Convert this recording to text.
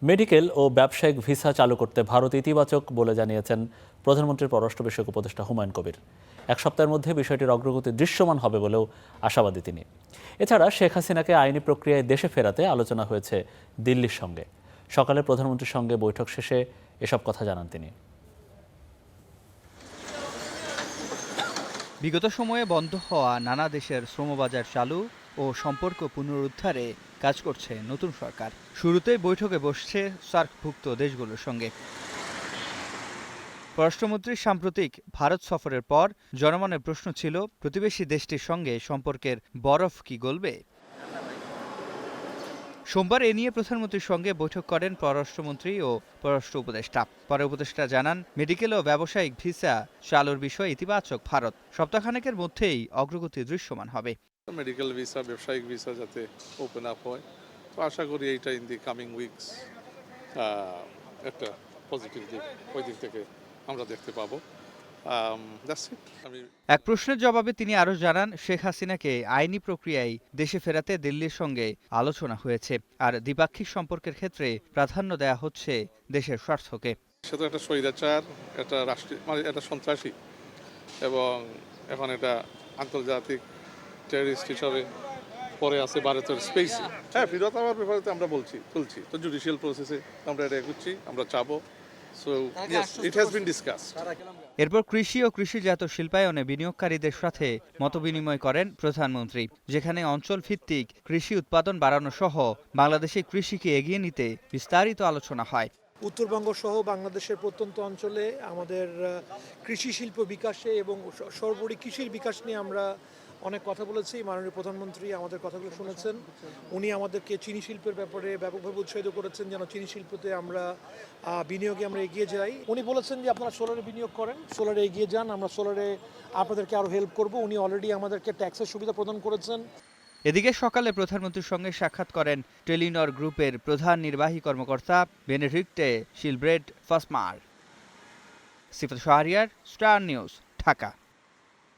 Medical ও ব্যবসায়িক visa চালু করতে ভারত ইতিবাচক বলে জানিয়েছেন প্রধানমন্ত্রীর পররাষ্ট্র বিষয়ক উপদেষ্টা হুমায়ুন কবির। এক সপ্তাহের মধ্যে বিষয়টির অগ্রগতি দৃশ্যমান হবে বলেও আশাবাদী তিনি। এছাড়া শেখ হাসিনাকে আইনি প্রক্রিয়ায় দেশে ফেরাতে আলোচনা হয়েছে দিল্লির সঙ্গে। সকালে প্রধানমন্ত্রীর সঙ্গে বৈঠক শেষে এসব কথা জানান তিনি। বিগত সময়ে বন্ধ হওয়া নানা দেশের শ্রমবাজার চালু ও সম্পর্ক পুনরুদ্ধারে কাজ করছে নতুন সরকার। শুরুতেই বৈঠকে বসছে সার্কভুক্ত দেশগুলোর সঙ্গে। পররাষ্ট্রমন্ত্রীর সাম্প্রতিক ভারত সফরের পর জনমনের প্রশ্ন ছিল, প্রতিবেশী দেশটির সঙ্গে সম্পর্কের বরফ কি গলবে? সোমবার এ নিয়ে প্রধানমন্ত্রীর সঙ্গে বৈঠক করেন পররাষ্ট্রমন্ত্রী ও পররাষ্ট্র উপদেষ্টা। পরে উপদেষ্টা জানান, মেডিকেল ও ব্যবসায়িক ভিসা চালুর বিষয়ে ইতিবাচক ভারত। সপ্তাহখানেকের মধ্যেই অগ্রগতি দৃশ্যমান হবে। মেডিকেল ভিসা, ব্যবসায়িক ভিসা যাতে ওপেন আপ হয়, তো আশা করি এইটা ইন দি কামিং উইকস একটা পজিটিভ দিক, ওই দিক থেকে আমরা দেখতে পাবো। এক প্রশ্নের জবাবে তিনি আরও জানান, শেখ হাসিনাকে আইনি প্রক্রিয়ায় দেশে ফেরাতে দিল্লির সঙ্গে আলোচনা হয়েছে, আর দ্বিপাক্ষিক সম্পর্কের ক্ষেত্রে প্রাধান্য দেয়া হচ্ছে দেশের স্বার্থকে। সে তো একটা স্বৈরাচার, একটা রাষ্ট্রীয় মানে একটা সন্ত্রাসী, এবং এখন এটা আন্তর্জাতিক টেররিস্ট হিসাবে পরে আছে ভারতের স্পেসে। হ্যাঁ, ফেরত আমার ব্যাপারে তো আমরা বলছি তো জুডিশিয়াল প্রসেসে আমরা এটা এগোচ্ছি, আমরা চাবো। So yes, it has been discussed. এরপর কৃষি ও কৃষিজাত শিল্পায়নে বিনিয়োগকারীদের সাথে মতবিনিময় করেন প্রধানমন্ত্রী, যেখানে অঞ্চল ভিত্তিক কৃষি উৎপাদন বাড়ানো সহ বাংলাদেশে কৃষিকে এগিয়ে নিতে বিস্তারিত আলোচনা হয়। উত্তরবঙ্গ সহ বাংলাদেশের প্রত্যন্ত অঞ্চলে আমাদের কৃষি শিল্প বিকাশে এবং সর্বোপরি কৃষির বিকাশ নিয়ে আমরা অনেক কথা বলেছি। মাননীয় প্রধানমন্ত্রী আমাদের কথাগুলো শুনেছেন। উনি আমাদেরকে চিনি শিল্পের ব্যাপারে ব্যাপকভাবে উৎসাহিত করেছেন, যেন চিনি শিল্পতে আমরা বিনিয়োগে আমরা এগিয়ে যাই। উনি বলেছেন যে আপনারা সোলারে বিনিয়োগ করেন, সোলারে এগিয়ে যান, আমরা সোলারে আপনাদেরকে আরও হেল্প করব। উনি অলরেডি আমাদেরকে ট্যাক্সের সুবিধা প্রদান করেছেন। এদিকে সকালে প্রধানমন্ত্রীর সঙ্গে সাক্ষাৎ করেন টেলিনর গ্রুপের প্রধান নির্বাহী কর্মকর্তা বেনেডিক্টে শিলব্রেড ফাসমার। সিফাত শাহরিয়ার, স্টার নিউজ, ঢাকা।